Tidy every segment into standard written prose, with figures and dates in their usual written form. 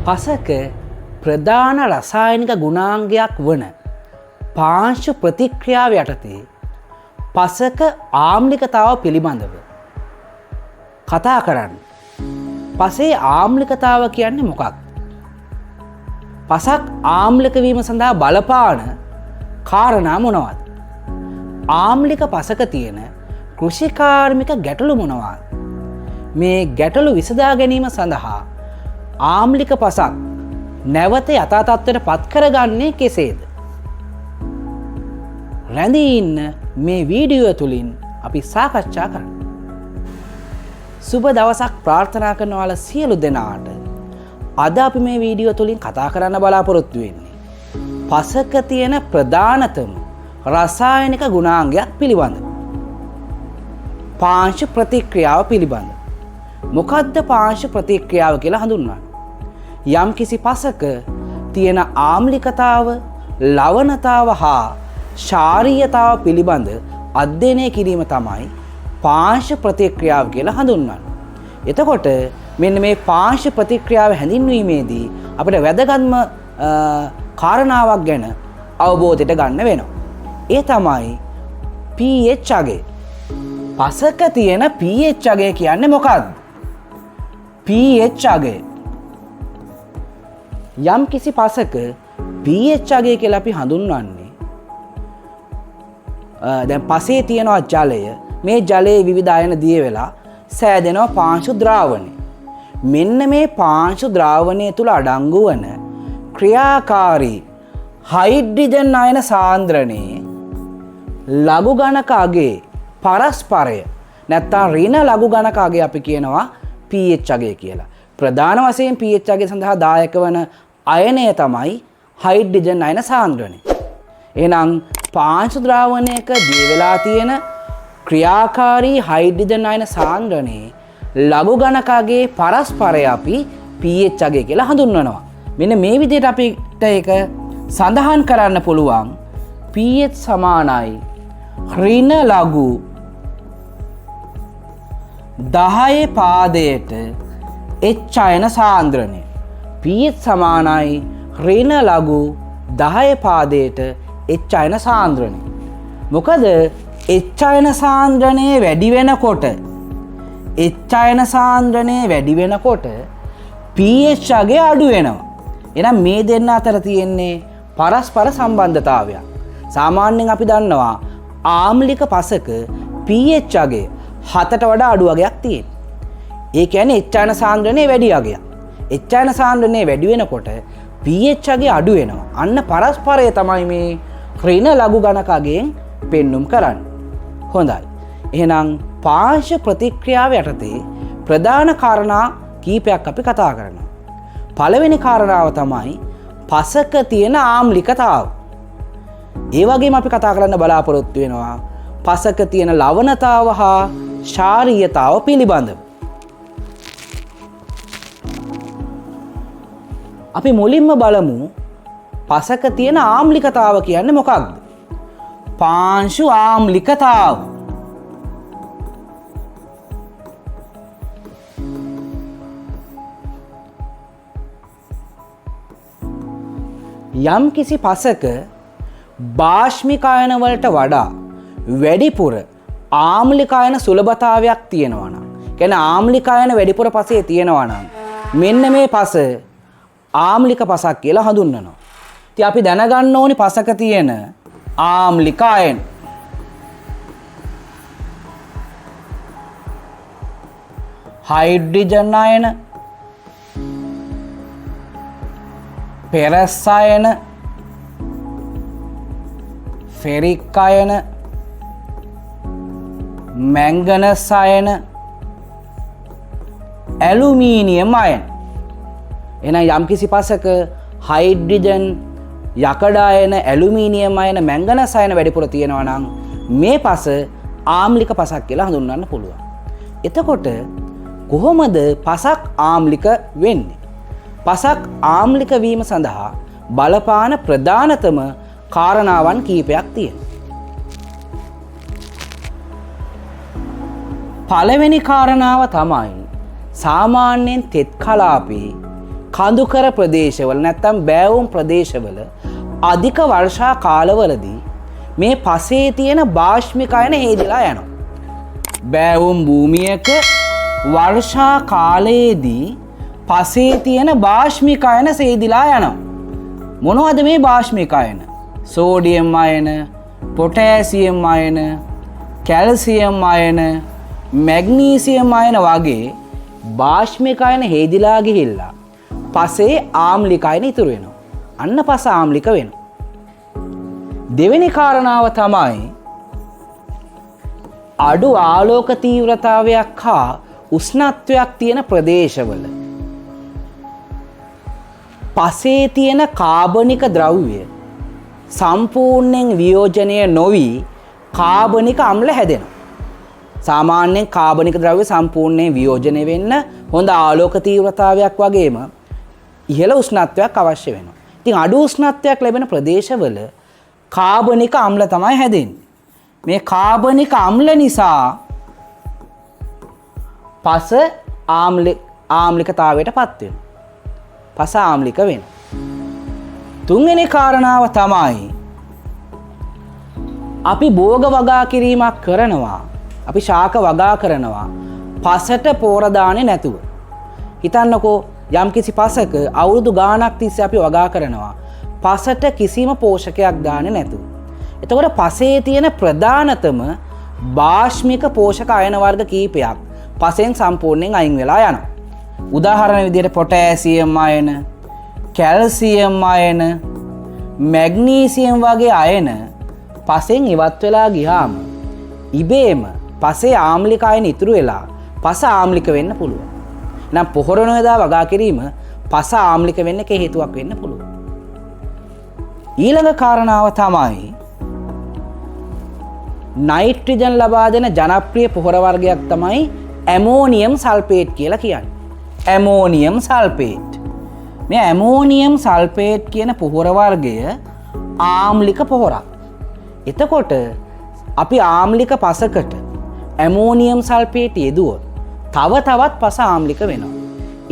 පසක ප්‍රධාන රසායනික ගුණාංගයක් වන පාංශු ප්‍රතික්‍රියාව යටතේ පසක ආම්ලිකතාව පිළිබඳව කතා කරන්න. පසේ ආම්ලිකතාව කියන්නේ මොකක්ද? පසක් ආම්ලික වීම සඳහා බලපාන කාරණා මොනවද? ආම්ලික පසක තියෙන කෘෂිකාර්මික ගැටලු මොනවාද? මේ ගැටලු විසඳා ගැනීම සඳහා ආම්ලික පසක් නැවත යථා තත්ත්වයට පත් කරගන්නේ කෙසේද? රැඳී ඉන්න මේ වීඩියෝ තුලින් අපි සාකච්ඡා කරමු. සුබ දවසක් ප්‍රාර්ථනා කරනවාල සියලු දෙනාට. අද අපි මේ වීඩියෝ තුලින් කතා කරන්න බලාපොරොත්තු වෙන්නේ පසක තියෙන ප්‍රධානතම රසායනික ගුණාංගයක් පිළිබඳ. පාංශු ප්‍රතික්‍රියාව පිළිබඳ. මොකද්ද පාංශු ප්‍රතික්‍රියාව කියලා හඳුන්වන්නේ? යම් කිසි පසක තියෙන ආම්ලිකතාව, ලවණතාව හා ශාරීයතාව පිළිබඳ අධ්‍යයනය කිරීම තමයි පාංශු ප්‍රතික්‍රියාව කියලා හඳුන්වන්නේ. එතකොට මෙන්න මේ පාංශු ප්‍රතික්‍රියාව හැඳින්වීමේදී අපිට වැදගත්ම කාරණාවක් ගැන අවබෝධයට ගන්න වෙනවා. ඒ තමයි pH අගය. පසක තියෙන pH අගය කියන්නේ මොකක්ද? pH අගය. යම් කිසි පසක pH අගය කියලා අපි හඳුන්වන්නේ දැන් පසේ තියෙනවා ජලය. මේ ජලයේ විවිධ අයන දිය වෙලා සෑදෙනවා පාංශු ද්‍රාවණය. මෙන්න මේ පාංශු ද්‍රාවණය තුල අඩංගු වන ක්‍රියාකාරී හයිඩ්‍රජන් අයන සාන්ද්‍රණයේ ලඝු ගණක අගයේ පරස්පරය නැත්නම් ඍණ ලඝු ගණක අගය අපි කියනවා pH අගය කියලා. ප්‍රධාන වශයෙන් pH අගය සඳහා දායක වන අයනය තමයි හයිඩ්‍රජන් අයන සාන්ද්‍රණය. එහෙනම් පාංශු ද්‍රාවණයක දිය වෙලා තියෙන ක්‍රියාකාරී හයිඩ්‍රජන් අයන සාන්ද්‍රණයේ ලඝු ගණක අගයේ පරස්පරය අපි pH අගය කියලා හඳුන්වනවා. මෙන්න මේ විදිහට අපිට ඒක සඳහන් කරන්න පුළුවන්. pH සමානයි ඍණ ලඝු 10 පාදයට H අයන සාන්ද්‍රණය. pH සමානයි ඍණ ලඝු 10 පාදයට H අයන සාන්ද්‍රණය. මොකද H අයන සාන්ද්‍රණය වැඩි වෙනකොට pH අගය අඩු වෙනවා. එහෙනම් මේ දෙන්න අතර තියෙන්නේ පරස්පර සම්බන්ධතාවයක්. සාමාන්‍යයෙන් අපි දන්නවා ආම්ලික පසක pH අගය 7ට වඩා අඩු අගයක් තියෙනවා. ඒ කියන්නේ H අයන සාන්ද්‍රණය වැඩි අගයක්. H අයන සාන්ද්‍රණය වැඩි වෙනකොට pH අගය අඩු වෙනවා. අන්න පරස්පරය තමයි මේ ඍණ ලඝු ගණක අගයෙන් පෙන්눔 කරන්නේ. හොඳයි. එහෙනම් පාංශු ප්‍රතික්‍රියාව යටතේ ප්‍රධාන කාරණා කීපයක් අපි කතා කරනවා. පළවෙනි කාරණාව තමයි පසක තියෙන ආම්ලිකතාව. ඒ වගේම අපි කතා කරන්න බලාපොරොත්තු වෙනවා පසක තියෙන ලවණතාව හා ශාරීයතාව පිළිබඳව. අපි මුලින්ම බලමු පසක තියෙන ආම්ලිකතාව කියන්නේ මොකක්ද? පාංශු ආම්ලිකතාව. යම් කිසි පසක බාෂ්මිකායන වලට වඩා වැඩිපුර ආම්ලිකායන සුලභතාවයක් තියෙනවා නම්, කියන්නේ ආම්ලිකායන වැඩිපුර පසේ තියෙනවා නම් මෙන්න මේ පස ආම්ලික පසක් කියලා හඳුන්වනවා. ඉතින් අපි දැනගන්න ඕනි පසක තියෙන ආම්ලිකායන. හයිඩ්‍රජන් අයන, පෙරස් අයන, ෆෙරික් අයන, මැංගනස් අයන, ඇලුමීනියම් අයන. එහෙනම් යම්කිසි පසක හයිඩ්‍රජන්, යකඩ අයන, ඇලුමීනියම් අයන, මැංගනස් අයන වැඩිපුර තියෙනවා නම් මේ පස ආම්ලික පසක් කියලා හඳුන්වන්න පුළුවන්. එතකොට කොහොමද පසක් ආම්ලික වෙන්නේ? පසක් ආම්ලික වීම සඳහා බලපාන ප්‍රධානතම කාරණාවන් කීපයක් තියෙනවා. පළවෙනි කාරණාව තමයි සාමාන්‍යයෙන් තෙත් කලාපේ කඳුකර ප්‍රදේශවල නැත්නම් බෑවුම් ප්‍රදේශවල අධික වර්ෂා කාලවලදී මේ පසේ තියෙන බාෂ්මිකායන හේදිලා යනවා. බෑවුම් භූමියක වර්ෂා කාලයේදී පසේ තියෙන බාෂ්මිකායන සේදිලා යනවා. මොනවද මේ බාෂ්මිකායන? සෝඩියම් අයන, පොටෑසියම් අයන, කැල්සියම් අයන, මැග්නීසියම් අයන වගේ බාෂ්මිකායන හේදිලා ගිහිල්ලා පසේ ආම්ලිකායන ඉතුරු වෙනවා. අන්න පස ආම්ලික වෙනවා. දෙවෙනි කාරණාව තමයි අඩු ආලෝක තීව්‍රතාවයක් හා උෂ්ණත්වයක් තියෙන ප්‍රදේශවල පසේ තියෙන කාබනික ද්‍රව්‍ය සම්පූර්ණයෙන් වියෝජනය නොවි කාබනික අම්ල හැදෙනවා. සාමාන්‍යයෙන් කාබනික ද්‍රව්‍ය සම්පූර්ණයෙන් වියෝජනය වෙන්න හොඳ ආලෝක තීව්‍රතාවයක් වගේම ඉහළ උෂ්ණත්වයක් අවශ්‍ය වෙනවා. ඉතින් අඩු උෂ්ණත්වයක් ලැබෙන ප්‍රදේශවල කාබනික අම්ල තමයි හැදෙන්නේ. මේ කාබනික අම්ල නිසා පස ආම්ලිකතාවයට පත් වෙනවා. පස ආම්ලික වෙනවා. තුන්වෙනි කාරණාව තමයි අපි භෝග වගා කිරීමක් කරනවා. අපි ශාක වගා කරනවා. පසට පෝර දාන්නේ නැතුව. හිතන්නකෝ යම්කිසි පසක අවුරුදු ගාණක් තිස්සේ අපි වගා කරනවා. පසට කිසිම පෝෂකයක් දාන්නේ නැතුව. එතකොට පසේ තියෙන ප්‍රධානතම බාෂ්මික පෝෂක අයන වර්ග කීපයක් පසෙන් සම්පූර්ණයෙන් අයින් වෙලා යනවා. උදාහරණ විදිහට පොටෑසියම් අයන, කැල්සියම් අයන, මැග්නීසියම් වගේ අයන පසෙන් ඉවත් වෙලා ගියාම ඉබේම පසේ ආම්ලික අයන ඉතුරු වෙලා පස ආම්ලික වෙන්න පුළුවන්. නම් පොහොර නොයදා වගා කිරීම පස ආම්ලික වෙන්න හේතුවක් වෙන්න පුළුවන්. ඊළඟ කාරණාව තමයි නයිට්‍රජන් ලබා දෙන ජනප්‍රිය පොහොර වර්ගයක් තමයි ඇමෝනියම් සල්ෆේට් කියලා කියන්නේ. Ammonium sulphate. මේ ඇමෝනියම් සල්ෆේට් කියන පොහොර වර්ගය ආම්ලික පොහොරක්. එතකොට අපි ආම්ලික පසකට ඇමෝනියම් සල්ෆේට් යෙදුවොත් තව තවත් පස ආම්ලික වෙනවා.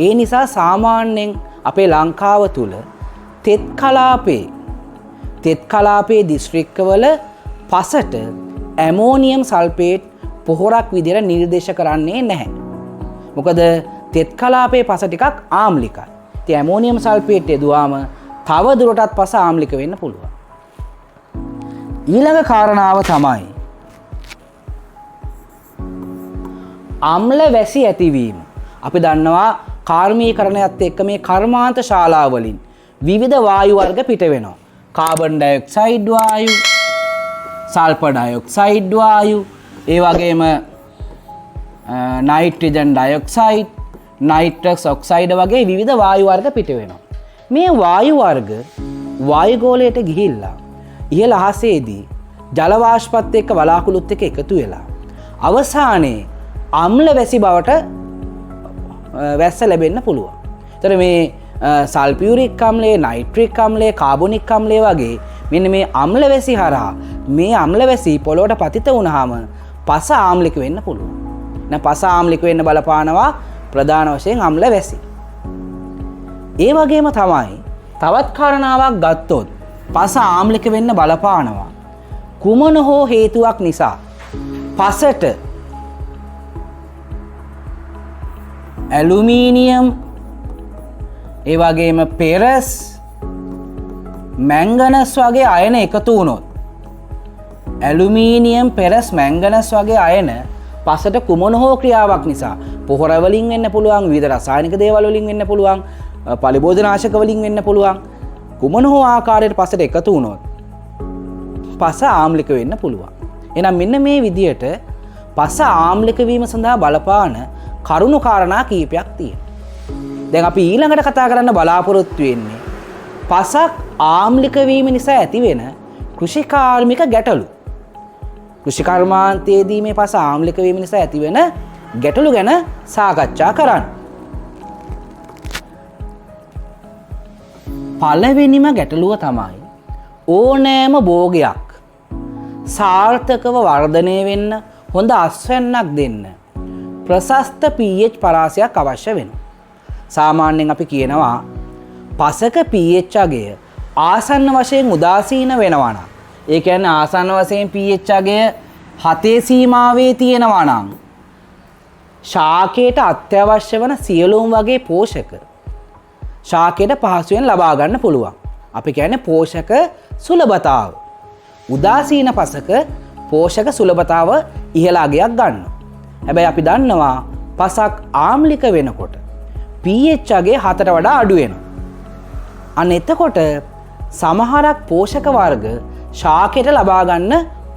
ඒ නිසා සාමාන්‍යයෙන් අපේ ලංකාව තුල තෙත් කලාපයේ දිස්ත්‍රික්කවල පසට ඇමෝනියම් සල්ෆේට් පොහොරක් විදිහට නිර්දේශ කරන්නේ නැහැ. මොකද තෙත් කලාපයේ පස ටිකක් ආම්ලිකයි. ඉතින් ඇමෝනියම් සල්ෆේට් යෙදුවාම තව දුරටත් පස ආම්ලික වෙන්න පුළුවන්. ඊළඟ කාරණාව තමයි අම්ල වැසි ඇතිවීම. අපි දන්නවා කාර්මීකරණයත් එක්ක මේ කර්මාන්ත ශාලාවලින් විවිධ වායු වර්ග පිට වෙනවා. කාබන් ඩයොක්සයිඩ් වායු, සල්ෆර් ඩයොක්සයිඩ් වායු, ඒ වගේම නයිට්‍රජන් ඩයොක්සයිඩ්, නයිට්‍රස් ඔක්සයිඩ් වගේ විවිධ වායු වර්ග පිට වෙනවා. මේ වායු වර්ග වායුගෝලයට ගිහිල්ලා ඉහළ අහසේදී ජල වාෂ්පත් එක්ක වලාකුළුත් එක්ක එකතු වෙලා අවසානයේ අම්ල වැසි බවට වැස්ස ලැබෙන්න පුළුවන්. ඒතර මේ සල්ෆියුරික් අම්ලය, නයිට්‍රික් අම්ලය, කාබොනික් අම්ලය වගේ මෙන්න මේ අම්ල වැසි හරහා මේ අම්ල වැසි පොළොවට පතිත වුණාම පස ආම්ලික වෙන්න පුළුවන්. නැ පස ආම්ලික වෙන්න බලපානවා ප්‍රධාන වශයෙන් අම්ල වැසි. ඒ වගේම තමයි තවත් කාරණාවක් ගත්තොත් පස ආම්ලික වෙන්න බලපානවා කුමන හෝ හේතුවක් නිසා පසට ඇලුමීනියම්, ඒ වගේම පෙරස්, මැංගනස් වගේ අයන එකතු වුණොත් ඇලුමීනියම්, පෙරස්, මැංගනස් වගේ අයන පසට කුමන හෝ ක්‍රියාවක් නිසා පොහොර වලින් වෙන්න පුළුවන්, විවිධ රසායනික දේවල් වලින් වෙන්න පුළුවන්, පලිබෝධනාශක වලින් වෙන්න පුළුවන්, කුමන හෝ ආකාරයකට පසට එකතු වුණොත් පස ආම්ලික වෙන්න පුළුවන්. එහෙනම් මෙන්න මේ විදියට පස ආම්ලික වීම සඳහා බලපාන කරුණු කාරණා කීපයක් තියෙනවා. දැන් අපි ඊළඟට කතා කරන්න බලාපොරොත්තු වෙන්නේ පසක් ආම්ලික වීම නිසා ඇතිවෙන කෘෂිකාර්මික ගැටලු. කෘෂි කර්මාන්තයේදී මේ පස ආම්ලික වීම නිසා ඇතිවෙන ගැටලු ගැන සාකච්ඡා කරන්න. පළවෙනිම ගැටලුව තමයි ඕනෑම භෝගයක් සාර්ථකව වර්ධනය වෙන්න, හොඳ අස්වැන්නක් දෙන්න ප්‍රශස්ත pH පරාසයක් අවශ්‍ය වෙනවා. සාමාන්‍යයෙන් අපි කියනවා පසක pH අගය ආසන්න වශයෙන් උදාසීන වෙනවා නම්, ඒ කියන්නේ ආසන්න වශයෙන් pH අගය 7 සීමාවේ තියෙනවා නම් ශාකයට අත්‍යවශ්‍ය වන සියලුම වගේ පෝෂක ශාකයට පහසුවෙන් ලබා ගන්න පුළුවන්. අපි කියන්නේ පෝෂක සුලභතාව. උදාසීන පසක පෝෂක සුලභතාව ඉහළ අගයක් ගන්නවා. හැබැයි අපි දන්නවා පසක් ආම්ලික වෙනකොට pH අගය 4ට වඩා අඩු වෙනවා. අන්න එතකොට සමහරක් පෝෂක වර්ග ශාකයට ලබා ගන්න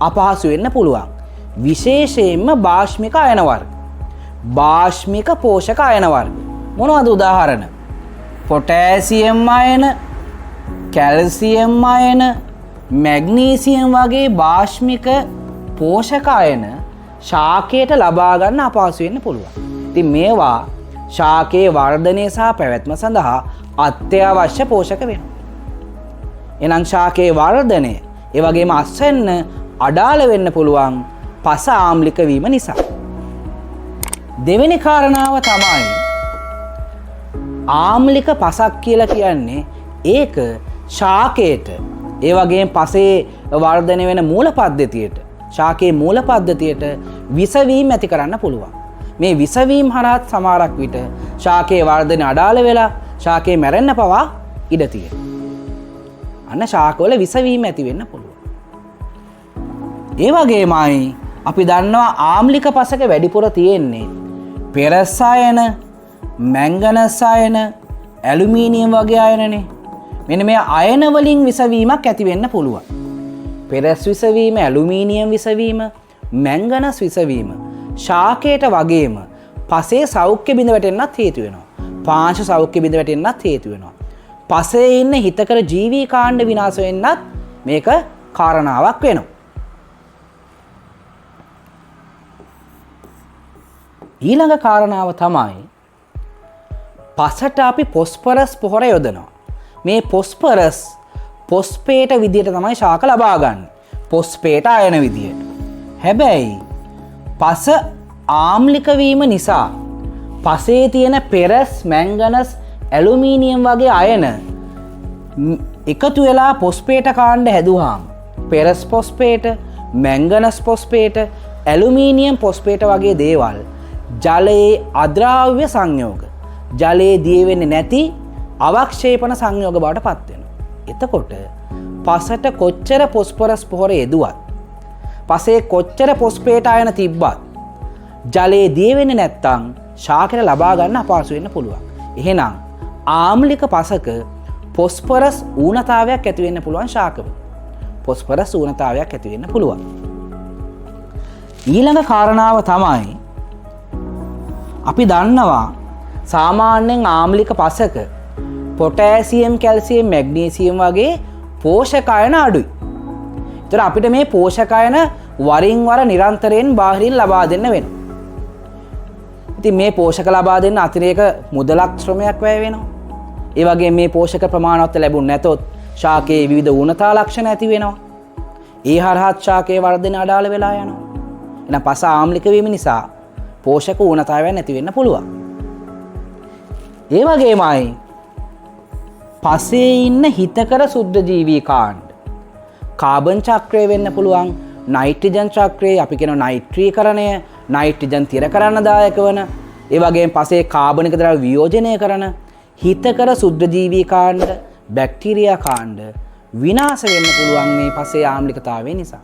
අපහසු වෙන්න පුළුවන්. විශේෂයෙන්ම භාෂ්මික අයන වර්ග. භාෂ්මික පෝෂක අයන වර්ග. මොනවද උදාහරණ? පොටෑසියම් අයන, කැල්සියම් අයන, මැග්නීසියම් වගේ භාෂ්මික පෝෂක අයන ශාකයට ලබා ගන්න අපහසු වෙන්න පුළුවන්. ඉතින් මේවා ශාකයේ වර්ධනය සහ පැවැත්ම සඳහා අත්‍යවශ්‍ය පෝෂක වෙනවා. එනම් ශාකයේ වර්ධනය ඒ වගේම අස්වැන්න අඩාල වෙන්න පුළුවන් පස ආම්ලික වීම නිසා. දෙවෙනි කාරණාව තමයි ආම්ලික පසක් කියලා කියන්නේ ඒක ශාකයට ඒ වගේම පසේ වර්ධනය වෙන මූල පද්ධතියට ශාකයේ මූල පද්ධතියට විසවීම ඇති කරන්න පුළුවන්. මේ විසවීම හරහා සමහරක් විට ශාකයේ වර්ධනය අඩාල වෙලා ශාකයේ මැරෙන්න පවා ඉඩ තියෙනවා. අන්න ශාකවල විසවීම ඇති වෙන්න පුළුවන්. ඒ වගේමයි අපි දන්නවා ආම්ලික පසක වැඩිපුර තියෙන්නේ පෙරස් අයන, මැංගනස් අයන, ඇලුමිනියම් වගේ අයනනේ. මෙන්න මේ අයන වලින් විසවීමක් ඇති වෙන්න පුළුවන්. පෙරස් විසවීම, ඇලුමිනියම් විසවීම, මැංගනස් විසවීම ශාකයට වගේම පසේ සෞඛ්‍ය බිඳ වැටෙන්නත් හේතු වෙනවා. පාංශ සෞඛ්‍ය බිඳ වැටෙන්නත් හේතු වෙනවා. පසේ ඉන්න හිතකර ජීවී කාණ්ඩ විනාශ වෙන්නත් මේක කාරණාවක් වෙනවා. ඊළඟ කාරණාව තමයි පසට අපි පොස්පරස් පොහොර යොදනවා. මේ පොස්පරස් පොස්පේට විදියට තමයි ශාක ලබා ගන්න. පොස්පේට අයන විදියට. හැබැයි පස ආම්ලික වීම නිසා පසේ තියෙන පෙරස්, මැංගනස්, ඇලුමිනියම් වගේ අයන එකතු වෙලා පොස්පේට කාණ්ඩ හැදුවාම පෙරස් පොස්පේට, මැංගනස් පොස්පේට, ඇලුමිනියම් පොස්පේට වගේ දේවල් ජලයේ අද්‍රාව්‍ය සංයෝග, ජලයේ දිය වෙන්නේ නැති අවක්ෂේපන සංයෝග බවට පත් වෙනවා. එතකොට පසට කොච්චර පොස්පරස් පොහොර යෙදුවත්, පසේ කොච්චර පොස්පේට අයන තිබ්බත් ජලයේ දිය වෙන්නේ නැත්තම් ශාකයට ලබා ගන්න අපහසු වෙන්න පුළුවන්. එහෙනම් ආම්ලික පසක පොස්පරස් ඌනතාවයක් ඇති වෙන්න පුළුවන් ශාකවල. පොස්පරස් ඌනතාවයක් ඇති වෙන්න පුළුවන්. ඊළඟ කාරණාව තමයි අපි දන්නවා සාමාන්‍යයෙන් ආම්ලික පසක පොටෑසියම්, කැල්සියම්, මැග්නීසියම් වගේ පෝෂක අයන අඩුයි. ඒතර අපිට මේ පෝෂක අයන වරින් වර නිරන්තරයෙන් බාහිරින් ලබා දෙන්න වෙනවා. ඉතින් මේ පෝෂක ලබා දෙන්න අතිරේක මුදලක් ශ්‍රමයක් වැය වෙනවා. ඒ වගේම මේ පෝෂක ප්‍රමාණවත් ලැබුණ නැතොත් ශාකයේ විවිධ ඌනතා ලක්ෂණ ඇති වෙනවා. ඒ හරහා ශාකයේ වර්ධනය අඩාල වෙලා යනවා. එහෙනම් පස ආම්ලික වීම නිසා පෝෂක ඌනතාවයන් නැති වෙන්න පුළුවන්. ඒ වගේමයි පසේ ඉන්න හිතකර සුද්ධ ජීවී කාණ්ඩ කාබන් චක්‍රය වෙන්න පුළුවන්, නයිට්‍රජන් චක්‍රය අපි කියන නයිට්‍රීකරණය, නයිට්‍රජන් තිර කරන්න දායක වන, ඒ වගේම පසේ කාබනික ද්‍රව්‍ය වියෝජනය කරන හිතකර සුද්ධ ජීවී කාණ්ඩ, බැක්ටීරියා කාණ්ඩ විනාශ වෙන්න පුළුවන් මේ පසේ ආම්ලිකතාවය නිසා.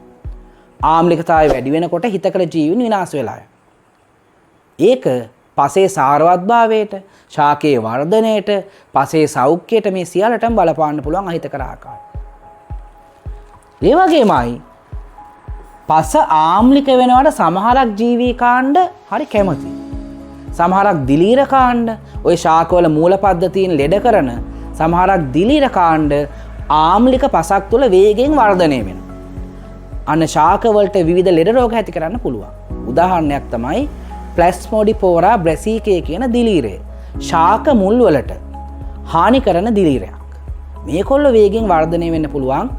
ආම්ලිකතාවය වැඩි වෙනකොට හිතකර ජීවීන් විනාශ වෙලා යනවා. ඒක පසේ සාරවත්භාවයට, ශාකයේ වර්ධනයට, පසේ සෞඛ්‍යයට මේ සියල්ලටම බලපාන්න පුළුවන් අහිතකර ආකාරය. ඒ වගේමයි පස ආම්ලික වෙනවට සමහරක් ජීවී කාණ්ඩ හරි කැමති. සමහරක් දිලීර කාණ්ඩ, ওই ශාකවල මූල පද්ධතීන් ලෙඩ කරන සමහරක් දිලීර කාණ්ඩ ආම්ලික පසක් තුළ වේගෙන් වර්ධනය වෙනවා. අන්න ශාකවලට විවිධ ලෙඩ රෝග ඇති කරන්න පුළුවන්. උදාහරණයක් තමයි ප්ලැස්මෝඩිපෝරා බ්‍රැසීකේ කියන දිලීරය. ශාක මුල් වලට හානි කරන දිලීරයක්. මේකොල්ල වේගෙන් වර්ධනය වෙන්න පුළුවන්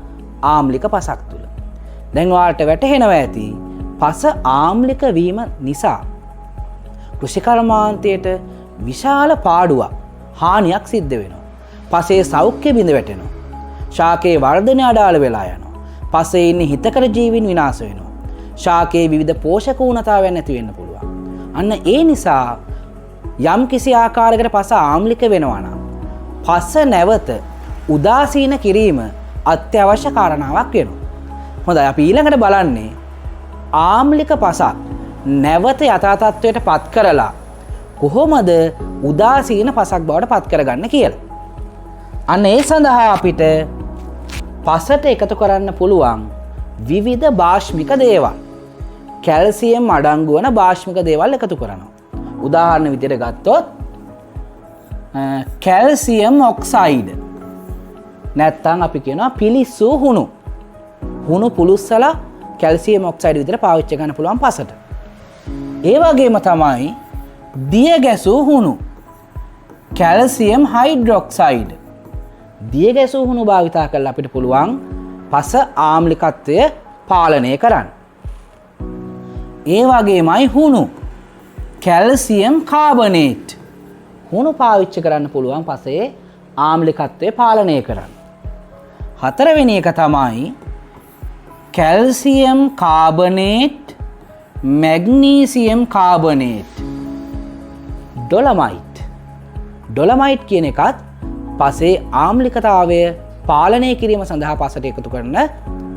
ආම්ලික පසක් තුළ. දැන් ඔයාලට වැටහෙනවා ඇති පස ආම්ලික වීම නිසා කෘෂි කර්මාන්තයට විශාල පාඩුවක්, හානියක් සිද්ධ වෙනවා. පසේ සෞඛ්‍ය බිඳ වැටෙනවා. ශාකයේ වර්ධනය අඩාල වෙලා යනවා. පසේ ඉන්නේ හිතකර ජීවීන් විනාශ වෙනවා. ශාකයේ විවිධ පෝෂක ඌනතාවයන් නැති වෙන්න පුළුවන්. අන්න ඒ නිසා යම් කිසි ආකාරයකට පස ආම්ලික වෙනවා නම් පස නැවත උදාසීන කිරීම අත්‍යවශ්‍ය කාරණාවක් වෙනවා. හොඳයි අපි ඊළඟට බලන්නේ ආම්ලික පසක් නැවත යථා තත්ත්වයට පත් කරලා කොහොමද උදාසීන පසක් බවට පත් කරගන්න කියලා. අන්න ඒ සඳහා අපිට පසට එකතු කරන්න පුළුවන් විවිධ භාෂ්මික දේවල්. කැල්සියම් අඩංගු වන භාෂ්මික දේවල් එකතු කරනවා. උදාහරණ විදිහට ගත්තොත් කැල්සියම් ඔක්සයිඩ් නැත්තම් අපි කියනවා පිලිස්සු හුණු. හුණු පුලුස්සලා කැල්සියම් ඔක්සයිඩ් විදිහට පාවිච්චි කරන්න පුළුවන් පසට. ඒ වගේම තමයි දිය ගැසූ හුණු කැල්සියම් හයිඩ්‍රොක්සයිඩ් දිය ගැසූ හුණු භාවිතා කරලා අපිට පුළුවන් පස ආම්ලිකත්වය පාලනය කරන්න. ඒ වගේමයි හුණු කැල්සියම් කාබනේට් හුණු පාවිච්චි කරන්න පුළුවන් පසේ ආම්ලිකත්වය පාලනය කරන්න. හතරවෙනි එක තමයි calcium carbonate magnesium carbonate dolomite කියන එකත් පසේ ආම්ලිකතාවය පාලනය කිරීම සඳහා පසට එකතු කරන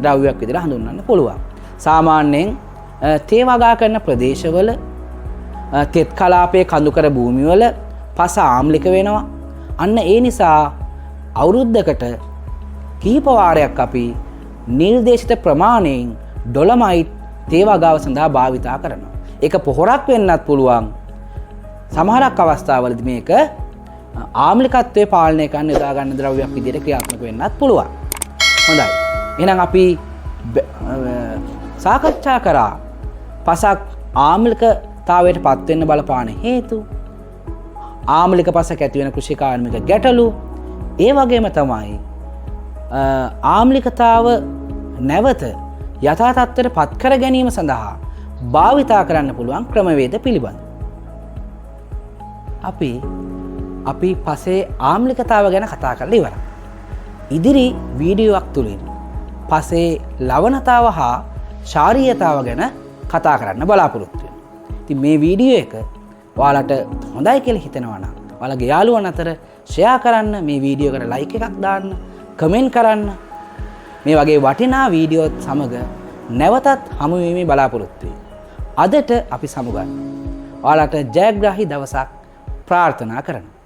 ද්‍රව්‍යයක් විදිහට හඳුන්වන්න පුළුවන්. සාමාන්‍යයෙන් තේ වගා කරන ප්‍රදේශවල තෙත් කලාපයේ කඳුකර භූමිවල පස ආම්ලික වෙනවා. අන්න ඒ නිසා අවුරුද්දකට කීප වාරයක් අපි නිර්දේශිත ප්‍රමාණයෙන් ඩොලමයිට් තේ වගාව සඳහා භාවිතා කරනවා. ඒක පොහොරක් වෙන්නත් පුළුවන්. සමහරක් අවස්ථාවලදී මේක ආම්ලිකත්වය පාලනය කරන්න යොදා ගන්න ද්‍රව්‍යයක් විදිහට ක්‍රියාත්මක වෙන්නත් පුළුවන්. හොඳයි. එහෙනම් අපි සාකච්ඡා කරා පසක් ආම්ලිකතාවයට පත් වෙන්න බලපාන හේතු, ආම්ලික පසක් ඇති වෙන කෘෂිකාර්මික ගැටලු, ඒ වගේම තමයි ආම්ලිකතාව නැවත යථා තත්ත්වයට පත් කර ගැනීම සඳහා භාවිතා කරන්න පුළුවන් ක්‍රමවේද පිළිබඳ. අපි පසේ ආම්ලිකතාව ගැන කතා කරලා ඉවරයි. ඉදිරි වීඩියෝවක් තුලින් පසේ ලවණතාව හා ශාරීයතාව ගැන කතා කරන්න බලාපොරොත්තු වෙනවා. ඉතින් මේ වීඩියෝ එක ඔයාලට හොඳයි කියලා හිතෙනවා නම් ඔයාලගේ යාළුවන් අතර ෂෙයා කරන්න, මේ වීඩියෝ එකට ලයික් එකක් දාන්න, කමෙන්ට් කරන්න. මේ වගේ වටිනා වීඩියෝත් සමග නැවතත් හමු වීමේ බලාපොරොත්තු වෙයි. අදට අපි සමුගන්නවා. ඔයාලට ජයග්‍රාහී දවසක් ප්‍රාර්ථනා කරනවා.